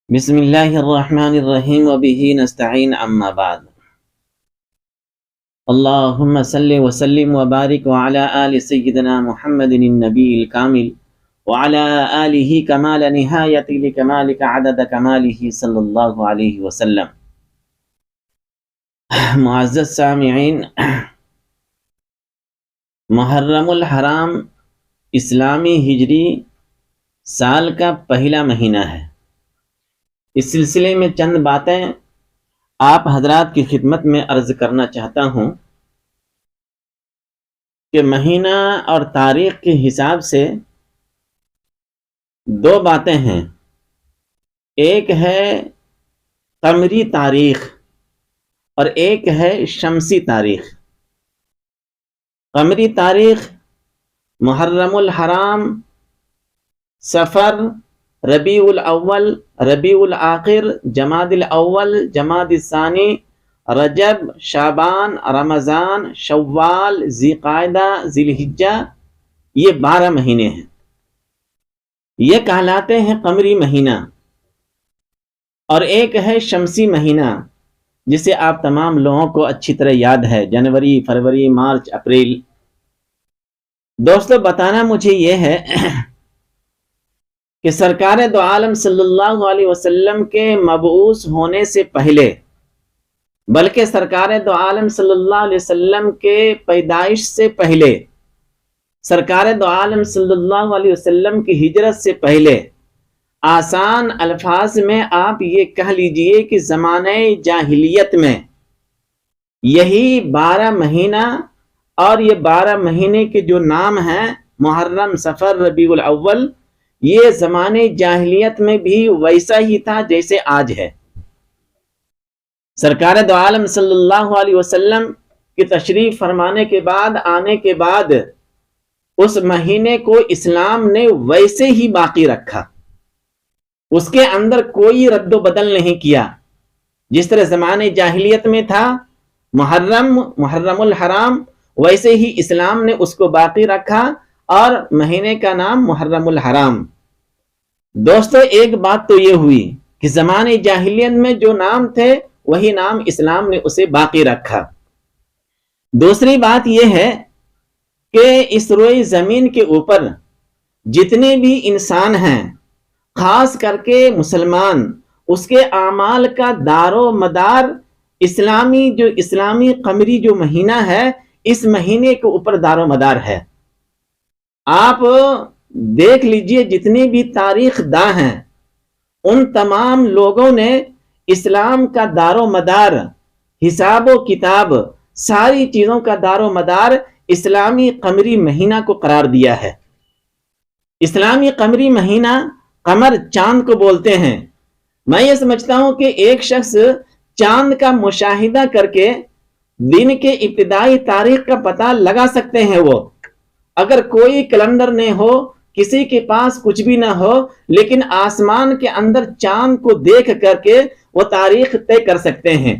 بسم اللہ الرحمن الرحیم وبہ نستعین اما بعد اللہم صلی وسلم وبارک وعلی آل سیدنا محمد النبی الکامل وعلی آلہ کمال نہایت لکمالک عدد کمالہ صلی اللہ علیہ وسلم۔ معزز سامعین، محرم الحرام اسلامی ہجری سال کا پہلا مہینہ ہے۔ اس سلسلے میں چند باتیں آپ حضرات کی خدمت میں عرض کرنا چاہتا ہوں کہ مہینہ اور تاریخ کے حساب سے دو باتیں ہیں۔ ایک ہے قمری تاریخ اور ایک ہے شمسی تاریخ۔ قمری تاریخ محرم الحرام، سفر، ربیع الاول، ربیع الآخر، جمادی الاول، جمادی الثانی، رجب، شعبان، رمضان، شوال، ذی قعدہ، ذی الحجہ، یہ 12 مہینے ہیں۔ یہ کہلاتے ہیں قمری مہینہ۔ اور ایک ہے شمسی مہینہ جسے آپ تمام لوگوں کو اچھی طرح یاد ہے، جنوری، فروری، مارچ، اپریل۔ دوستو، بتانا مجھے یہ ہے کہ سرکار دو عالم صلی اللہ علیہ وسلم کے مبعوث ہونے سے پہلے، بلکہ سرکار دو عالم صلی اللہ علیہ وسلم کے پیدائش سے پہلے، سرکار دو عالم صلی اللہ علیہ وسلم کی ہجرت سے پہلے، آسان الفاظ میں آپ یہ کہہ لیجئے کہ زمانہ جاہلیت میں یہی 12 مہینہ اور یہ 12 مہینے کے جو نام ہیں محرم، سفر، ربیع الاول، یہ زمانے جاہلیت میں بھی ویسا ہی تھا جیسے آج ہے۔ سرکار دو عالم صلی اللہ علیہ وسلم کی تشریف فرمانے کے بعد، آنے کے بعد، اس مہینے کو اسلام نے ویسے ہی باقی رکھا۔ اس کے اندر کوئی رد و بدل نہیں کیا۔ جس طرح زمانے جاہلیت میں تھا محرم الحرام، ویسے ہی اسلام نے اس کو باقی رکھا اور مہینے کا نام محرم الحرام۔ دوستو، ایک بات تو یہ ہوئی کہ زمانے جاہلیت میں جو نام تھے وہی نام اسلام نے اسے باقی رکھا۔ دوسری بات یہ ہے کہ اس روئے زمین کے اوپر جتنے بھی انسان ہیں، خاص کر کے مسلمان، اس کے اعمال کا دار و مدار اسلامی قمری جو مہینہ ہے، اس مہینے کے اوپر دار و مدار ہے۔ آپ دیکھ لیجئے جتنے بھی تاریخ داں ہیں، ان تمام لوگوں نے اسلام کا دار و مدار، حساب و کتاب، ساری چیزوں کا دار و مدار اسلامی قمری مہینہ کو قرار دیا ہے۔ اسلامی قمری مہینہ، قمر چاند کو بولتے ہیں۔ میں یہ سمجھتا ہوں کہ ایک شخص چاند کا مشاہدہ کر کے دن کے ابتدائی تاریخ کا پتہ لگا سکتے ہیں۔ وہ اگر کوئی کیلنڈر نہ ہو، کسی کے پاس کچھ بھی نہ ہو، لیکن آسمان کے اندر چاند کو دیکھ کر کے وہ تاریخ طے کر سکتے ہیں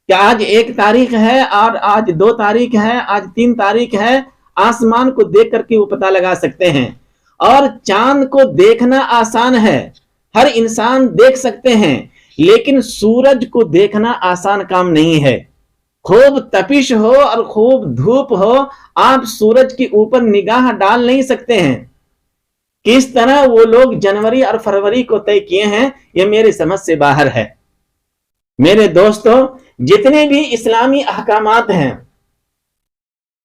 کہ آج 1 تاریخ ہے اور آج 2 تاریخ ہے، آج 3 تاریخ ہے۔ آسمان کو دیکھ کر کے وہ پتہ لگا سکتے ہیں۔ اور چاند کو دیکھنا آسان ہے، ہر انسان دیکھ سکتے ہیں، لیکن سورج کو دیکھنا آسان کام نہیں ہے۔ خوب تپش ہو اور خوب دھوپ ہو، آپ سورج کے اوپر نگاہ ڈال نہیں سکتے ہیں۔ کس طرح وہ لوگ جنوری اور فروری کو طے کیے ہیں، یہ میرے سمجھ سے باہر ہے۔ میرے دوستو، جتنے بھی اسلامی احکامات ہیں،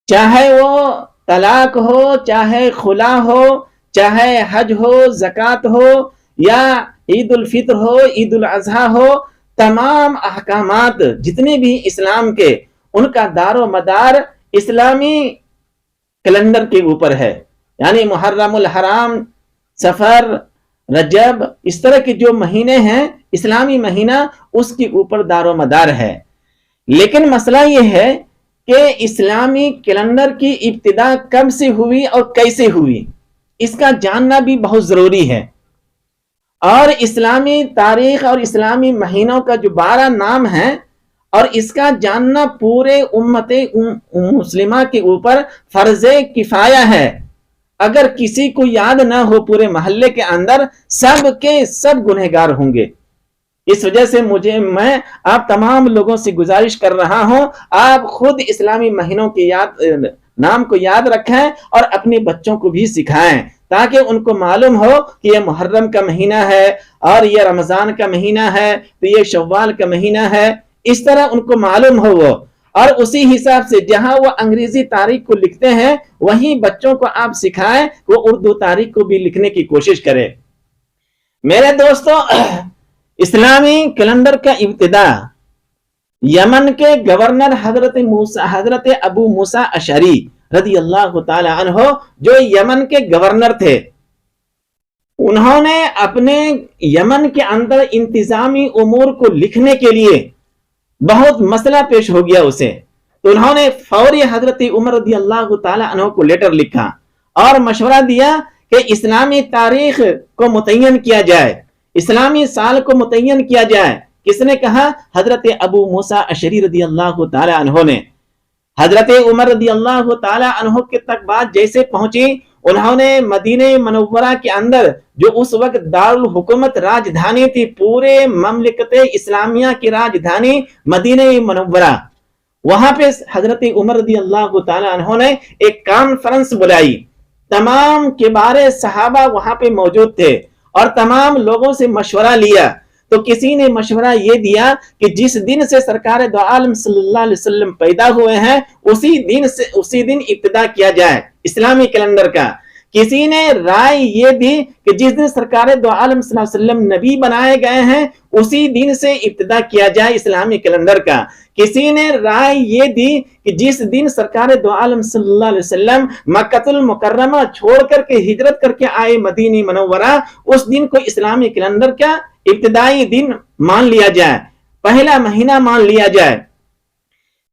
چاہے وہ طلاق ہو، چاہے خلا ہو، چاہے حج ہو، زکوٰۃ ہو، یا عید الفطر ہو، عید الاضحیٰ ہو، تمام احکامات جتنے بھی اسلام کے، ان کا دار و مدار اسلامی کیلنڈر کے اوپر ہے۔ یعنی محرم الحرام، سفر، رجب، اس طرح کے جو مہینے ہیں اسلامی مہینہ، اس کے اوپر دار و مدار ہے۔ لیکن مسئلہ یہ ہے کہ اسلامی کیلنڈر کی ابتدا کب سے ہوئی اور کیسے ہوئی، اس کا جاننا بھی بہت ضروری ہے۔ اور اسلامی تاریخ اور اسلامی مہینوں کا جو 12 نام ہیں، اور اس کا جاننا پورے امت مسلمہ کے اوپر فرض کفایہ ہے۔ اگر کسی کو یاد نہ ہو پورے محلے کے اندر، سب کے سب گنہگار ہوں گے۔ اس وجہ سے میں آپ تمام لوگوں سے گزارش کر رہا ہوں، آپ خود اسلامی مہینوں کے نام کو یاد رکھیں اور اپنے بچوں کو بھی سکھائیں، تاکہ ان کو معلوم ہو کہ یہ محرم کا مہینہ ہے اور یہ رمضان کا مہینہ ہے تو یہ شوال کا مہینہ ہے، اس طرح ان کو معلوم ہو وہ، اور اسی حساب سے جہاں وہ انگریزی تاریخ کو لکھتے ہیں وہیں بچوں کو آپ سکھائیں وہ اردو تاریخ کو بھی لکھنے کی کوشش کرے۔ میرے دوستو، اسلامی کیلنڈر کا ابتدا یمن کے گورنر حضرت ابو موسیٰ اشعری رضی اللہ تعالی عنہ، جو یمن کے گورنر تھے، انہوں نے اپنے یمن کے اندر انتظامی امور کو لکھنے کے لیے بہت مسئلہ پیش ہو گیا اسے، تو انہوں نے فوری حضرت عمر رضی اللہ تعالی عنہ کو لیٹر لکھا اور مشورہ دیا کہ اسلامی تاریخ کو متعین کیا جائے، اسلامی سال کو متعین کیا جائے۔ کس نے کہا؟ حضرت ابو موسیٰ اشعری رضی اللہ تعالی عنہ نے۔ حضرت عمر رضی اللہ تعالی عنہ کے تک بات جیسے پہنچی، انہوں نے مدینہ منورہ کے اندر جو اس وقت دارالحکومت راجدھانی تھی، پورے مملکت اسلامیہ کی راجدھانی مدینہ منورہ، وہاں پہ حضرت عمر رضی اللہ تعالی عنہ نے ایک کانفرنس بلائی، تمام کبار صحابہ وہاں پہ موجود تھے اور تمام لوگوں سے مشورہ لیا، تو کسی نے مشورہ یہ دیا کہ جس دن سے سرکار دو عالم صلی اللہ علیہ وسلم پیدا ہوئے ہیں اسی دن ابتدا کیا جائے اسلامی کیلنڈر کا۔ کسی نے رائے یہ دی کہ جس دن سرکار دو عالم صلی اللہ علیہ وسلم نبی بنائے گئے ہیں اسی دن سے ابتدا کیا جائے اسلامی کیلنڈر کا۔ کسی نے رائے یہ دی کہ جس دن سرکار دو عالم صلی اللہ علیہ وسلم مکہ المکرمہ چھوڑ کر کے ہجرت کر کے آئے مدینہ منورہ، اس دن کو اسلامی کیلنڈر کا ابتدائی دن مان لیا جائے، پہلا مہینہ مان لیا جائے۔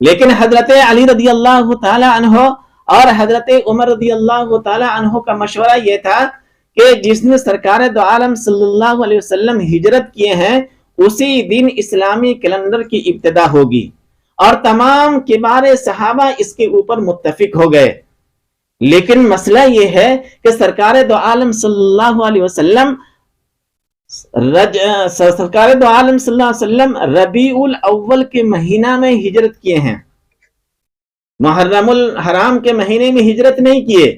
لیکن حضرت علی رضی اللہ تعالی عنہ اور حضرت عمر رضی اللہ تعالی عنہ کا مشورہ یہ تھا کہ جس دن سرکار دو عالم صلی اللہ علیہ وسلم ہجرت کیے ہیں اسی دن اسلامی کیلنڈر کی ابتدا ہوگی، اور تمام کبار صحابہ اس کے اوپر متفق ہو گئے۔ لیکن مسئلہ یہ ہے کہ سرکار دو عالم صلی اللہ علیہ وسلم ربیع الاول کے مہینہ میں ہجرت کیے ہیں، محرم الحرام کے مہینے میں ہجرت نہیں کیے،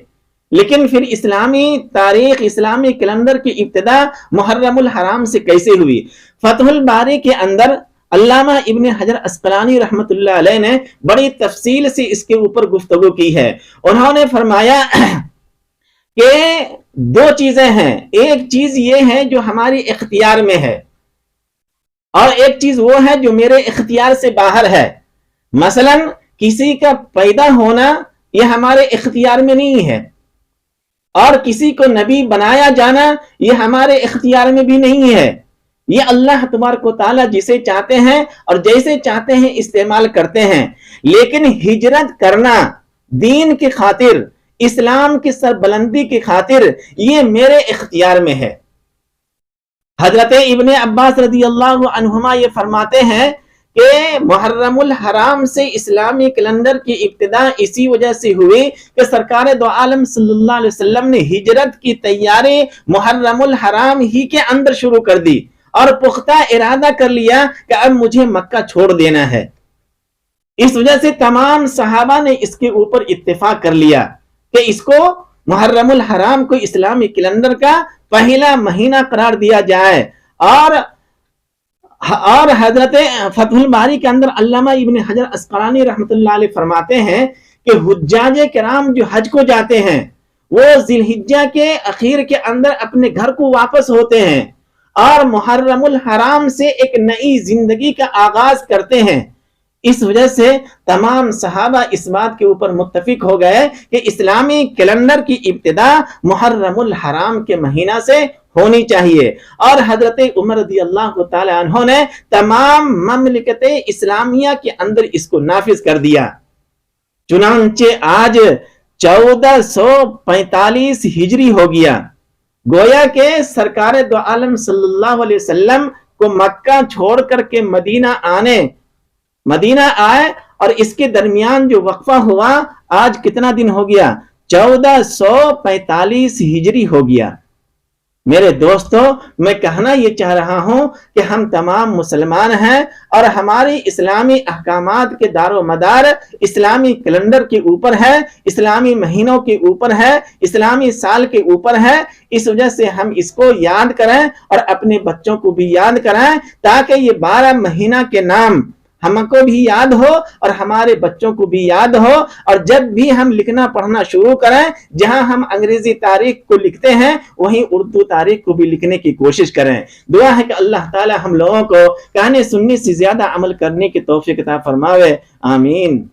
لیکن پھر اسلامی تاریخ، اسلامی کیلنڈر کی ابتدا محرم الحرام سے کیسے ہوئی؟ فتح الباری کے اندر علامہ ابن حجر عسقلانی رحمت اللہ علیہ نے بڑی تفصیل سے اس کے اوپر گفتگو کی ہے۔ انہوں نے فرمایا کہ دو چیزیں ہیں، ایک چیز یہ ہے جو ہماری اختیار میں ہے اور ایک چیز وہ ہے جو میرے اختیار سے باہر ہے۔ مثلا کسی کا پیدا ہونا یہ ہمارے اختیار میں نہیں ہے، اور کسی کو نبی بنایا جانا یہ ہمارے اختیار میں بھی نہیں ہے، یہ اللہ تبارک و تعالی جسے چاہتے ہیں اور جیسے چاہتے ہیں استعمال کرتے ہیں۔ لیکن ہجرت کرنا دین کی خاطر، اسلام کی سربلندی کی خاطر، یہ میرے اختیار میں ہے۔ حضرت ابن عباس رضی اللہ عنہما یہ فرماتے ہیں کہ محرم الحرام سے اسلامی کیلنڈر کی ابتدا اسی وجہ سے ہوئی کہ سرکار دو عالم صلی اللہ علیہ وسلم نے ہجرت کی تیاری محرم الحرام ہی کے اندر شروع کر دی اور پختہ ارادہ کر لیا کہ اب مجھے مکہ چھوڑ دینا ہے۔ اس وجہ سے تمام صحابہ نے اس کے اوپر اتفاق کر لیا کہ اس کو محرم الحرام کو اسلامی کیلنڈر کا پہلا مہینہ قرار دیا جائے۔ اور حضرت فتح الباری کے اندر علامہ ابن حجر عسقلانی رحمت اللہ علیہ فرماتے ہیں کہ حجاج کرام جو حج کو جاتے ہیں وہ ذی الحجہ کے اخیر کے اندر اپنے گھر کو واپس ہوتے ہیں اور محرم الحرام سے ایک نئی زندگی کا آغاز کرتے ہیں۔ اس وجہ سے تمام صحابہ اس بات کے اوپر متفق ہو گئے کہ اسلامی کیلنڈر کی ابتدا محرم الحرام کے مہینہ سے ہونی چاہیے، اور حضرت عمر رضی اللہ تعالی عنہ نے تمام مملکت اسلامیہ کے اندر اس کو نافذ کر دیا۔ چنانچہ آج 1445 ہجری ہو گیا، گویا کہ سرکار دو عالم صلی اللہ علیہ وسلم کو مکہ چھوڑ کر کے مدینہ آئے، اور اس کے درمیان جو وقفہ ہوا آج کتنا دن ہو گیا؟ 1445 ہجری ہو گیا۔ میرے دوستوں، میں کہنا یہ چاہ رہا ہوں کہ ہم تمام مسلمان ہیں اور ہماری اسلامی احکامات کے دار و مدار اسلامی کیلنڈر کے اوپر ہے، اسلامی مہینوں کے اوپر ہے، اسلامی سال کے اوپر ہے۔ اس وجہ سے ہم اس کو یاد کریں اور اپنے بچوں کو بھی یاد کریں، تاکہ یہ 12 مہینہ کے نام ہم کو بھی یاد ہو اور ہمارے بچوں کو بھی یاد ہو، اور جب بھی ہم لکھنا پڑھنا شروع کریں، جہاں ہم انگریزی تاریخ کو لکھتے ہیں وہیں اردو تاریخ کو بھی لکھنے کی کوشش کریں۔ دعا ہے کہ اللہ تعالی ہم لوگوں کو کہنے سننے سے زیادہ عمل کرنے کی توفیق عطا فرماوے، آمین۔